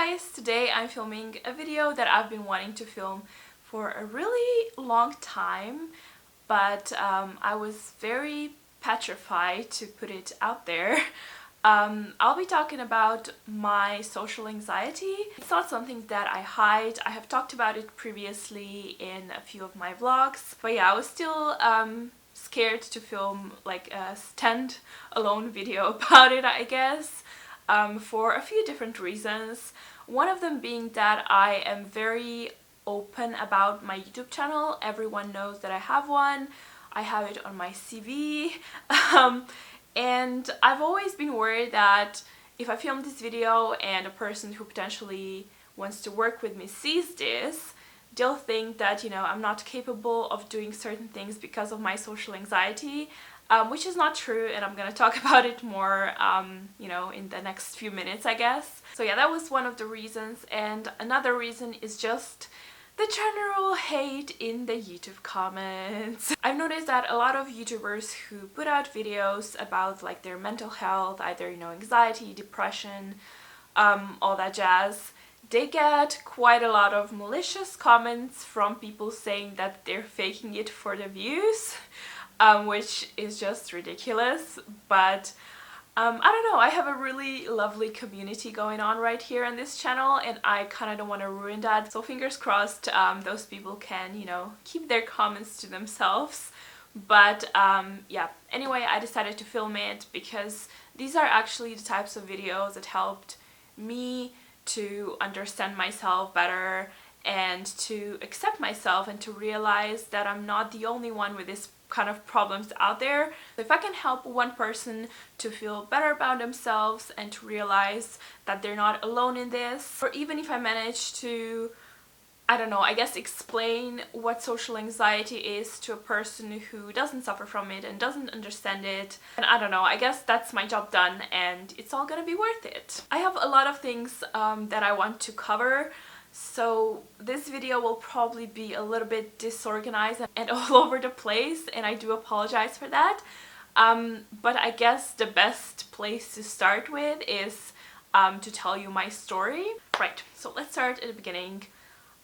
guys! Today I'm filming a video that I've been wanting to film for a really long time, but I was very petrified to put it out there. I'll be talking about my social anxiety. It's not something that I hide. I have talked about it previously in a few of my vlogs, but yeah, I was still scared to film like a stand-alone video about it, I guess. For a few different reasons. One of them being that I am very open about my YouTube channel. Everyone knows that I have one. I have it on my CV. And I've always been worried that if I film this video and a person who potentially wants to work with me sees this, they'll think that, you know, I'm not capable of doing certain things because of my social anxiety. Which is not true, and I'm gonna talk about it more, you know, in the next few minutes, I guess. So yeah, that was one of the reasons, and another reason is just the general hate in the YouTube comments. I've noticed that a lot of YouTubers who put out videos about like their mental health, either, you know, anxiety, depression, all that jazz, they get quite a lot of malicious comments from people saying that they're faking it for the views. Which is just ridiculous, but I don't know, I have a really lovely community going on right here on this channel, and I kind of don't want to ruin that, so fingers crossed those people can, you know, keep their comments to themselves. But yeah, anyway, I decided to film it because these are actually the types of videos that helped me to understand myself better and to accept myself and to realize that I'm not the only one with this kind of problems out there. So if I can help one person to feel better about themselves and to realize that they're not alone in this, or even if I manage to, I don't know, I guess explain what social anxiety is to a person who doesn't suffer from it and doesn't understand it, and I don't know, I guess that's my job done and it's all gonna be worth it. I have a lot of things that I want to cover. So this video will probably be a little bit disorganized and all over the place, and I do apologize for that. But I guess the best place to start with is to tell you my story. Right, so let's start at the beginning.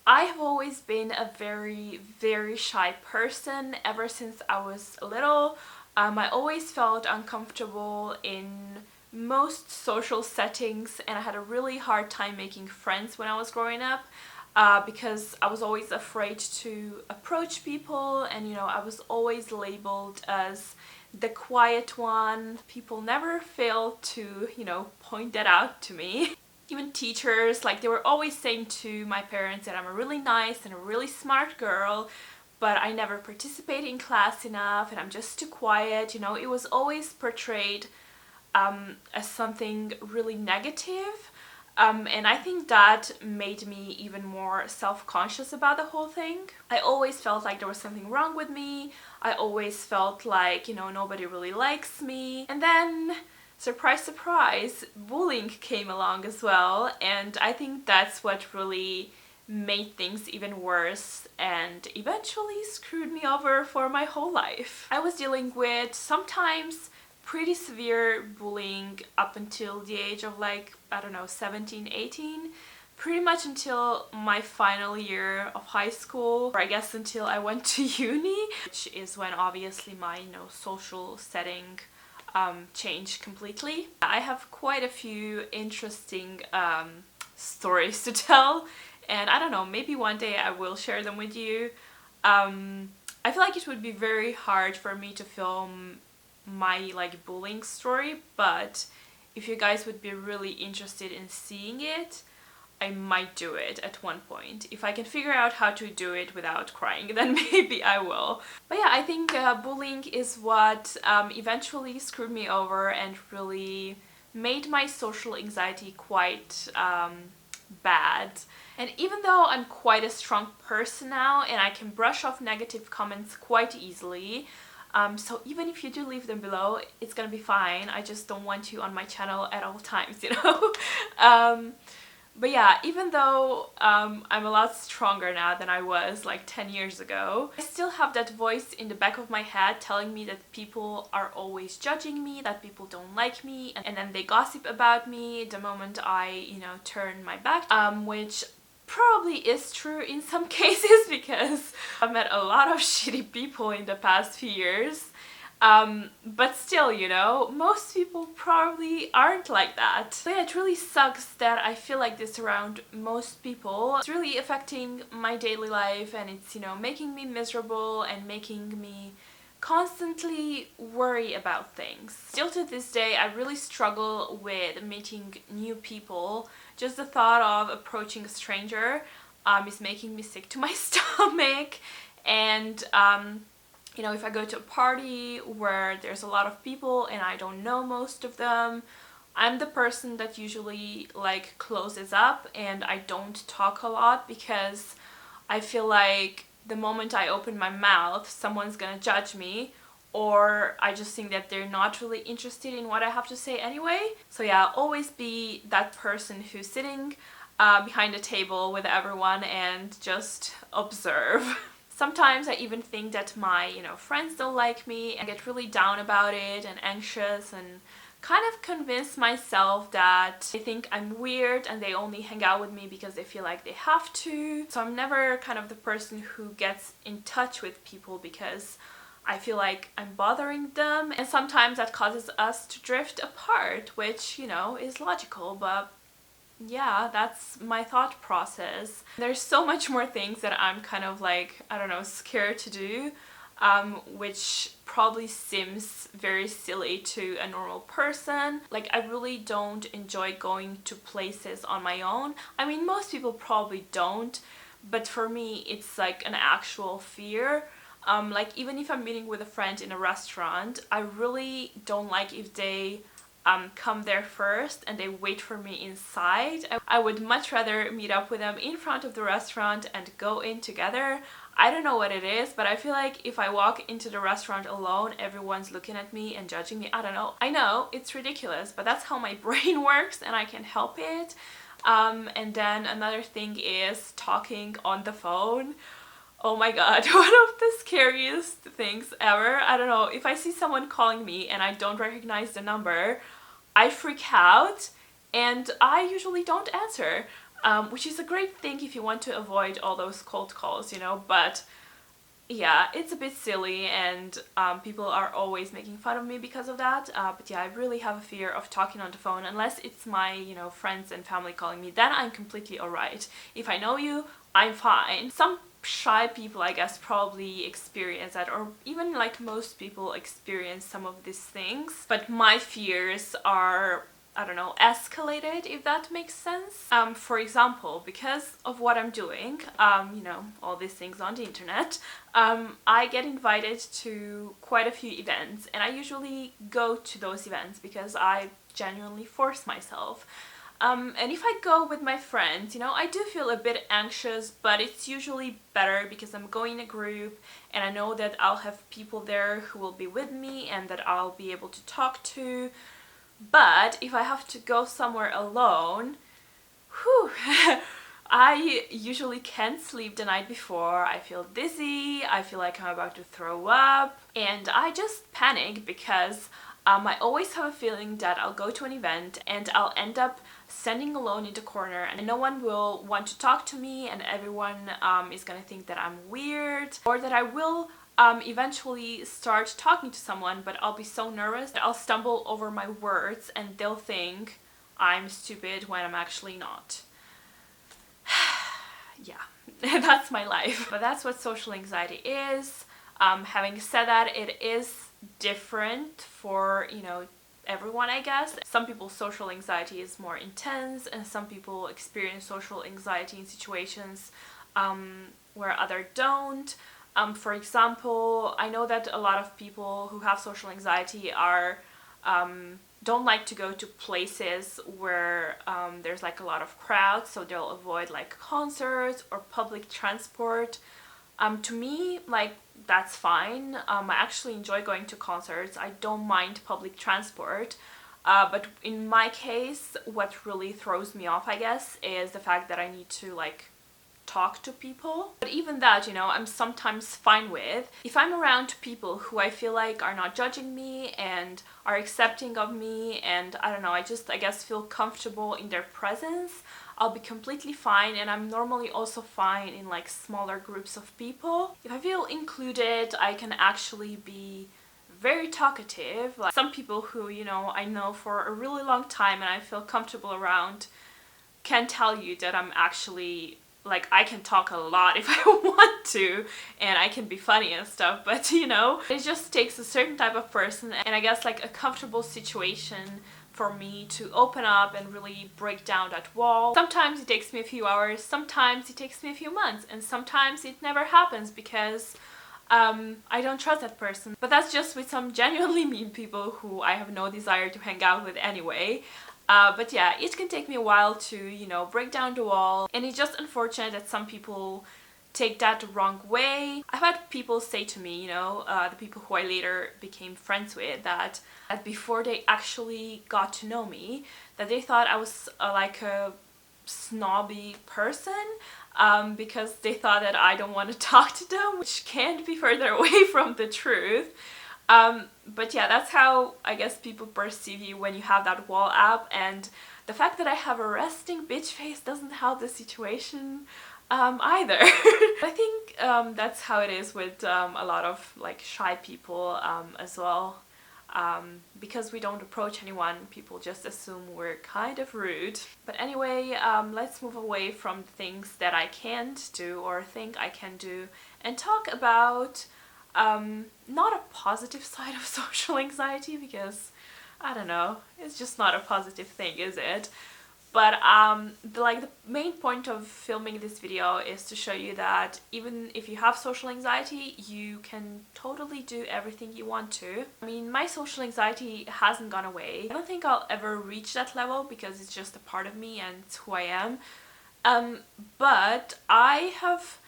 I have always been a very shy person ever since I was little. I always felt uncomfortable in most social settings, and I had a really hard time making friends when I was growing up because I was always afraid to approach people, and you know, I was always labeled as the quiet one. People never failed to, you know, point that out to me. Even teachers, like, they were always saying to my parents that I'm a really nice and a really smart girl, but I never participate in class enough and I'm just too quiet. You know, it was always portrayed as something really negative, and I think that made me even more self-conscious about the whole thing. I always felt like there was something wrong with me. I always felt like, you know, nobody really likes me. And then, surprise surprise, bullying came along as well, and I think that's what really made things even worse and eventually screwed me over for my whole life. I was dealing with sometimes pretty severe bullying up until the age of, like, I don't know, 17, 18, pretty much until my final year of high school, or I guess until I went to uni, which is when obviously my, you know, social setting changed completely. I have quite a few interesting stories to tell, and I don't know, maybe one day I will share them with you. I feel like it would be very hard for me to film my like bullying story, but if you guys would be really interested in seeing it, I might do it at one point. If I can figure out how to do it without crying, then maybe I will. But yeah, I think bullying is what eventually screwed me over and really made my social anxiety quite bad. And even though I'm quite a strong person now and I can brush off negative comments quite easily, so even if you do leave them below, it's gonna be fine. I just don't want you on my channel at all times, you know? But yeah, even though I'm a lot stronger now than I was like 10 years ago, I still have that voice in the back of my head telling me that people are always judging me, that people don't like me, and then they gossip about me the moment I, turn my back, which probably is true in some cases because I've met a lot of shitty people in the past few years. But still, most people probably aren't like that. So yeah, it really sucks that I feel like this around most people. It's really affecting my daily life, and it's, making me miserable and making me constantly worry about things. Still to this day, I really struggle with meeting new people. Just the thought of approaching a stranger is making me sick to my stomach. And if I go to a party where there's a lot of people and I don't know most of them, I'm the person that usually like closes up and I don't talk a lot because I feel like the moment I open my mouth, someone's gonna judge me, or I just think that they're not really interested in what I have to say anyway. So yeah, always be that person who's sitting behind a table with everyone and just observe. Sometimes I even think that my, friends don't like me and get really down about it and anxious and kind of convince myself that they think I'm weird and they only hang out with me because they feel like they have to. So I'm never kind of the person who gets in touch with people because I feel like I'm bothering them, and sometimes that causes us to drift apart, which, is logical, but yeah, that's my thought process. There's so much more things that I'm kind of like, I don't know, scared to do, which probably seems very silly to a normal person. Like, I really don't enjoy going to places on my own. I mean, most people probably don't, but for me, it's like an actual fear. Like, even if I'm meeting with a friend in a restaurant, I really don't like if they come there first and they wait for me inside. I would much rather meet up with them in front of the restaurant and go in together. I don't know what it is, but I feel like if I walk into the restaurant alone, everyone's looking at me and judging me. I don't know. I know, it's ridiculous, but that's how my brain works and I can't help it. And then another thing is talking on the phone. Oh my god, one of the scariest things ever. I don't know, if I see someone calling me and I don't recognize the number, I freak out and I usually don't answer, which is a great thing if you want to avoid all those cold calls, but yeah, it's a bit silly and people are always making fun of me because of that. But yeah, I really have a fear of talking on the phone unless it's my, friends and family calling me. Then I'm completely alright. If I know you, I'm fine. Some shy people, I guess, probably experience that, or even like most people experience some of these things. But my fears are, I don't know, escalated, if that makes sense. For example, because of what I'm doing, all these things on the internet, I get invited to quite a few events, and I usually go to those events because I genuinely force myself. And if I go with my friends, I do feel a bit anxious, but it's usually better because I'm going in a group and I know that I'll have people there who will be with me and that I'll be able to talk to. But if I have to go somewhere alone, whew, I usually can't sleep the night before. I feel dizzy, I feel like I'm about to throw up, and I just panic because I always have a feeling that I'll go to an event and I'll end up standing alone in the corner and no one will want to talk to me, and everyone is gonna think that I'm weird, or that I will eventually start talking to someone, but I'll be so nervous that I'll stumble over my words and they'll think I'm stupid when I'm actually not. Yeah, that's my life. But that's what social anxiety is. Having said that, it is different for, everyone, I guess. Some people's social anxiety is more intense, and some people experience social anxiety in situations where others don't. For example, I know that a lot of people who have social anxiety are don't like to go to places where there's like a lot of crowds, so they'll avoid like concerts or public transport. To me, like, that's fine. I actually enjoy going to concerts. I don't mind public transport. But in my case, what really throws me off, I guess, is the fact that I need to like talk to people. But even that, you know, I'm sometimes fine with. If I'm around people who I feel like are not judging me and are accepting of me, and I don't know, I guess feel comfortable in their presence, I'll be completely fine. And I'm normally also fine in like smaller groups of people. If I feel included, I can actually be very talkative. Like some people who, you know, I know for a really long time and I feel comfortable around can tell you that I'm actually like, I can talk a lot if I want to, and I can be funny and stuff, but you know, it just takes a certain type of person, and I guess like a comfortable situation for me to open up and really break down that wall. Sometimes it takes me a few hours, sometimes it takes me a few months, and sometimes it never happens because I don't trust that person. But that's just with some genuinely mean people who I have no desire to hang out with anyway. But yeah, it can take me a while to, you know, break down the wall, and it's just unfortunate that some people take that the wrong way. I've had people say to me, you know, the people who I later became friends with, that before they actually got to know me, that they thought I was like a snobby person, because they thought that I don't want to talk to them, which can't be further away from the truth. But yeah, that's how I guess people perceive you when you have that wall up, and the fact that I have a resting bitch face doesn't help the situation either. I think that's how it is with a lot of like shy people as well. Because we don't approach anyone, people just assume we're kind of rude. But anyway, let's move away from things that I can't do or think I can do and talk about not a positive side of social anxiety, because I don't know, it's just not a positive thing, is it? But the main point of filming this video is to show you that even if you have social anxiety, you can totally do everything you want to. I mean, my social anxiety hasn't gone away. I don't think I'll ever reach that level because it's just a part of me and it's who I am. But I have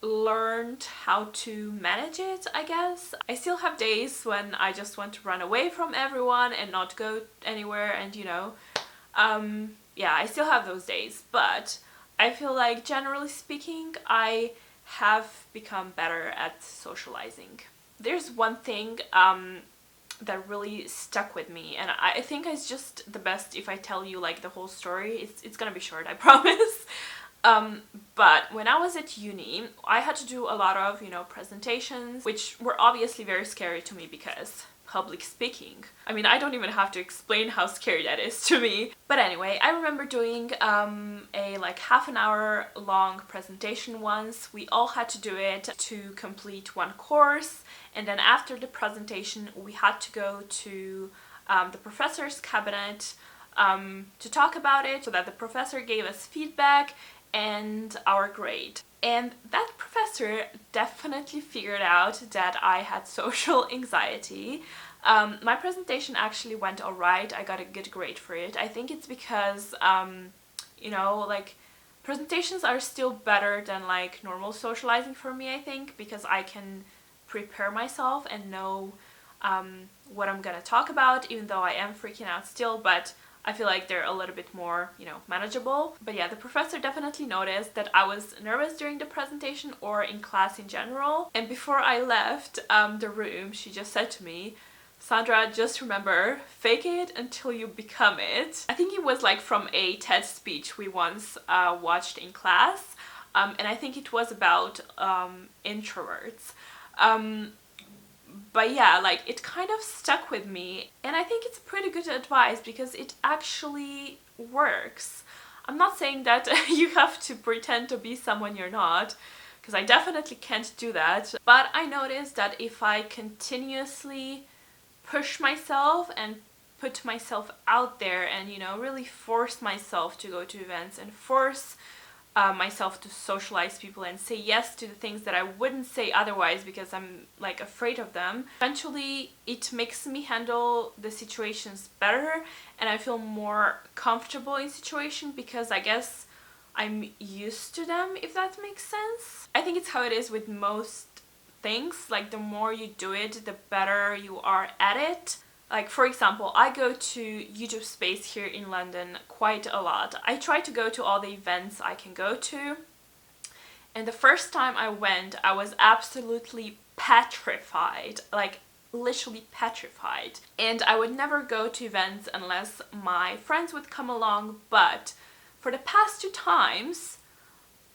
learned how to manage it, I guess. I still have days when I just want to run away from everyone and not go anywhere, and you know, yeah, I still have those days, but I feel like generally speaking, I have become better at socializing. There's one thing that really stuck with me, and I think it's just the best if I tell you like the whole story. It's gonna be short, I promise. But when I was at uni, I had to do a lot of, you know, presentations, which were obviously very scary to me because public speaking. I mean, I don't even have to explain how scary that is to me. But anyway, I remember doing a like half an hour long presentation once. We all had to do it to complete one course, and then after the presentation we had to go to the professor's cabinet to talk about it, so that the professor gave us feedback and our grade. And that professor definitely figured out that I had social anxiety. My presentation actually went alright, I got a good grade for it. I think it's because, you know, like, presentations are still better than like normal socializing for me, I think, because I can prepare myself and know what I'm gonna talk about, even though I am freaking out still, but I feel like they're a little bit more, you know, manageable. But yeah, the professor definitely noticed that I was nervous during the presentation or in class in general. And before I left the room, she just said to me, "Sandra, just remember, fake it until you become it." I think it was like from a TED speech we once watched in class. And I think it was about introverts. But yeah, like, it kind of stuck with me, and I think it's pretty good advice because it actually works. I'm not saying that you have to pretend to be someone you're not, because I definitely can't do that, but I noticed that if I continuously push myself and put myself out there and, you know, really force myself to go to events and force myself to socialize people and say yes to the things that I wouldn't say otherwise because I'm like afraid of them, eventually it makes me handle the situations better and I feel more comfortable in situations because I guess I'm used to them, if that makes sense. I think it's how it is with most things, like the more you do it, the better you are at it. Like, for example, I go to YouTube Space here in London quite a lot. I try to go to all the events I can go to. And the first time I went, I was absolutely petrified, like literally petrified. And I would never go to events unless my friends would come along, but for the past 2 times,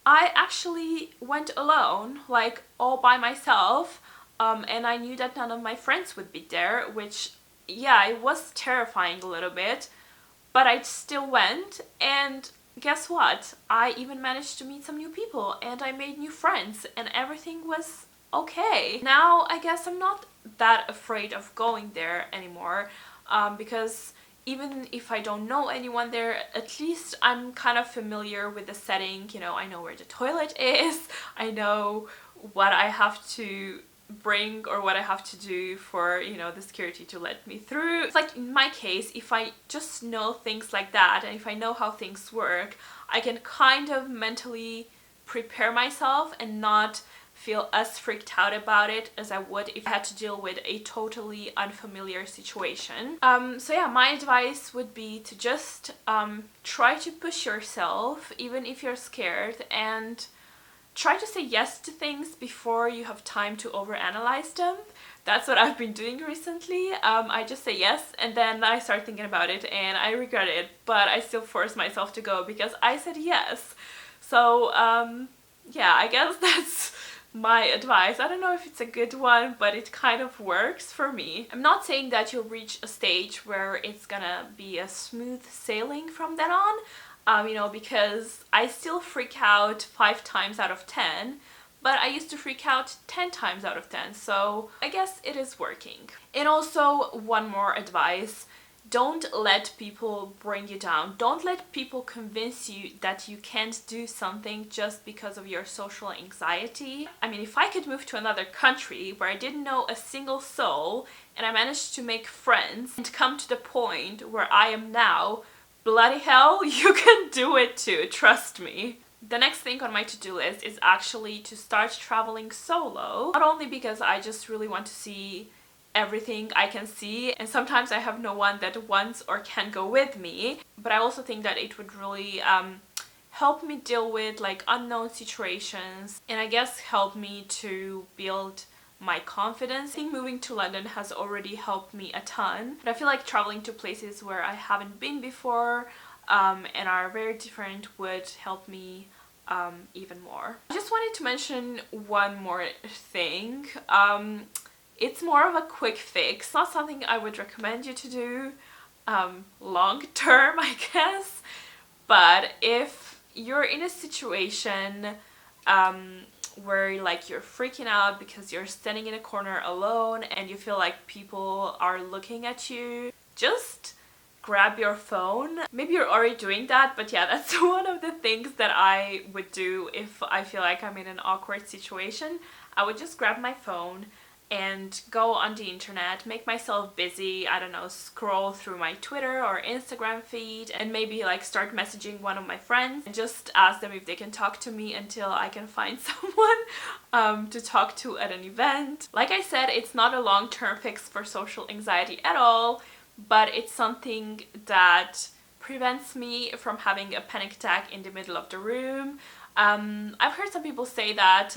I actually went alone, like all by myself, and I knew that none of my friends would be there, which, yeah, it was terrifying a little bit, but I still went, and guess what? I even managed to meet some new people and I made new friends and everything was okay. Now I guess I'm not that afraid of going there anymore, because even if I don't know anyone there, at least I'm kind of familiar with the setting. You know, I know where the toilet is, I know what I have to bring or what I have to do for, you know, the security to let me through. It's like in my case, if I just know things like that and if I know how things work, I can kind of mentally prepare myself and not feel as freaked out about it as I would if I had to deal with a totally unfamiliar situation. So yeah, my advice would be to just try to push yourself even if you're scared, and try to say yes to things before you have time to overanalyze them. That's what I've been doing recently. I just say yes and then I start thinking about it and I regret it, but I still force myself to go because I said yes. So yeah, I guess that's my advice. I don't know if it's a good one, but it kind of works for me. I'm not saying that you'll reach a stage where it's gonna be a smooth sailing from then on. You know, because I still freak out 5 times out of 10, but I used to freak out 10 times out of 10, so I guess it is working. And also, one more advice, don't let people bring you down. Don't let people convince you that you can't do something just because of your social anxiety. I mean, if I could move to another country where I didn't know a single soul and I managed to make friends and come to the point where I am now, bloody hell, you can do it too, trust me. The next thing on my to-do list is actually to start traveling solo. Not only because I just really want to see everything I can see, and sometimes I have no one that wants or can go with me, but I also think that it would really help me deal with like unknown situations, and I guess help me to build my confidence. I think moving to London has already helped me a ton, but I feel like traveling to places where I haven't been before and are very different would help me even more. I just wanted to mention one more thing. It's more of a quick fix, not something I would recommend you to do long term, I guess, but if you're in a situation where like you're freaking out because you're standing in a corner alone and you feel like people are looking at you, just grab your phone. Maybe you're already doing that, but yeah, that's one of the things that I would do if I feel like I'm in an awkward situation. I would just grab my phone and go on the internet, make myself busy, I don't know, scroll through my Twitter or Instagram feed, and maybe like start messaging one of my friends and just ask them if they can talk to me until I can find someone to talk to at an event. Like I said, it's not a long-term fix for social anxiety at all, but it's something that prevents me from having a panic attack in the middle of the room. I've heard some people say that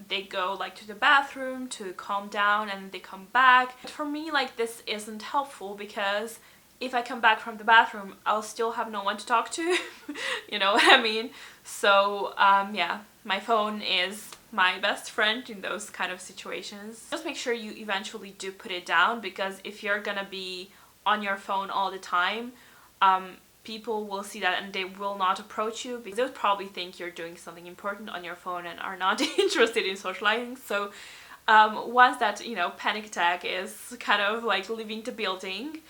they go like to the bathroom to calm down and they come back. But for me, like, this isn't helpful because if I come back from the bathroom, I'll still have no one to talk to. You know what I mean? So yeah, my phone is my best friend in those kind of situations. Just make sure you eventually do put it down, because if you're gonna be on your phone all the time, people will see that and they will not approach you because they'll probably think you're doing something important on your phone and are not interested in socializing. So once that, you know, panic attack is kind of like leaving the building,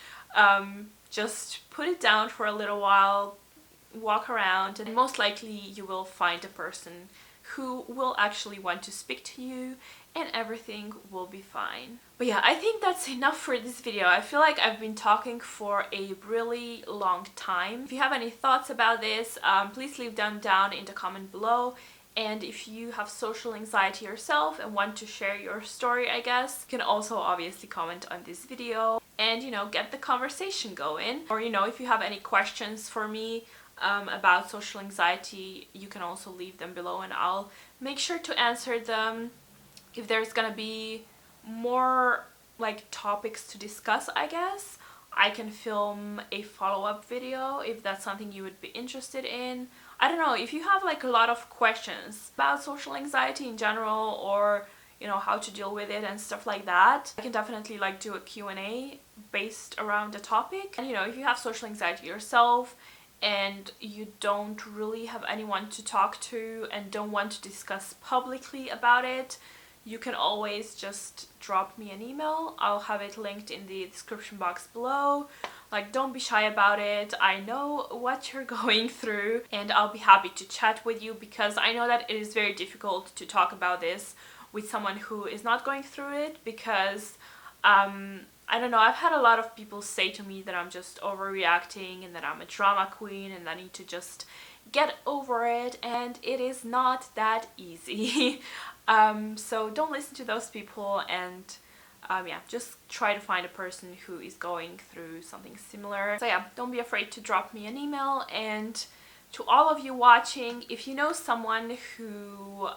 just put it down for a little while, walk around, and most likely you will find a person who will actually want to speak to you and everything will be fine. But yeah, I think that's enough for this video. I feel like I've been talking for a really long time. If you have any thoughts about this, please leave them down in the comment below. And if you have social anxiety yourself and want to share your story, I guess, you can also obviously comment on this video. and, you know, get the conversation going. Or, you know, if you have any questions for me about social anxiety, you can also leave them below and I'll make sure to answer them. If there's gonna be more like topics to discuss, I guess I can film a follow-up video if that's something you would be interested in. I don't know, if you have like a lot of questions about social anxiety in general, or you know, how to deal with it and stuff like that, I can definitely like do a Q&A based around the topic. And you know, if you have social anxiety yourself and you don't really have anyone to talk to and don't want to discuss publicly about it, you can always just drop me an email. I'll have it linked in the description box below. Like, don't be shy about it. I know what you're going through and I'll be happy to chat with you, because I know that it is very difficult to talk about this with someone who is not going through it, because I don't know, I've had a lot of people say to me that I'm just overreacting and that I'm a drama queen and I need to just get over it, and it is not that easy. So don't listen to those people, and yeah, just try to find a person who is going through something similar. So yeah, don't be afraid to drop me an email. And to all of you watching, if you know someone who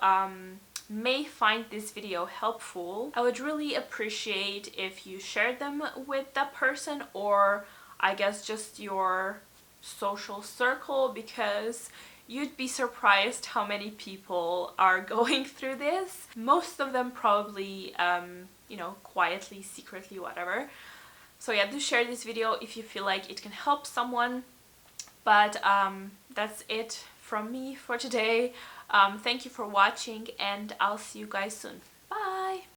may find this video helpful, I would really appreciate if you shared them with that person, or I guess just your social circle, because you'd be surprised how many people are going through this. Most of them probably, you know, quietly, secretly, whatever. So yeah, do share this video if you feel like it can help someone. But that's it from me for today. Thank you for watching, and I'll see you guys soon.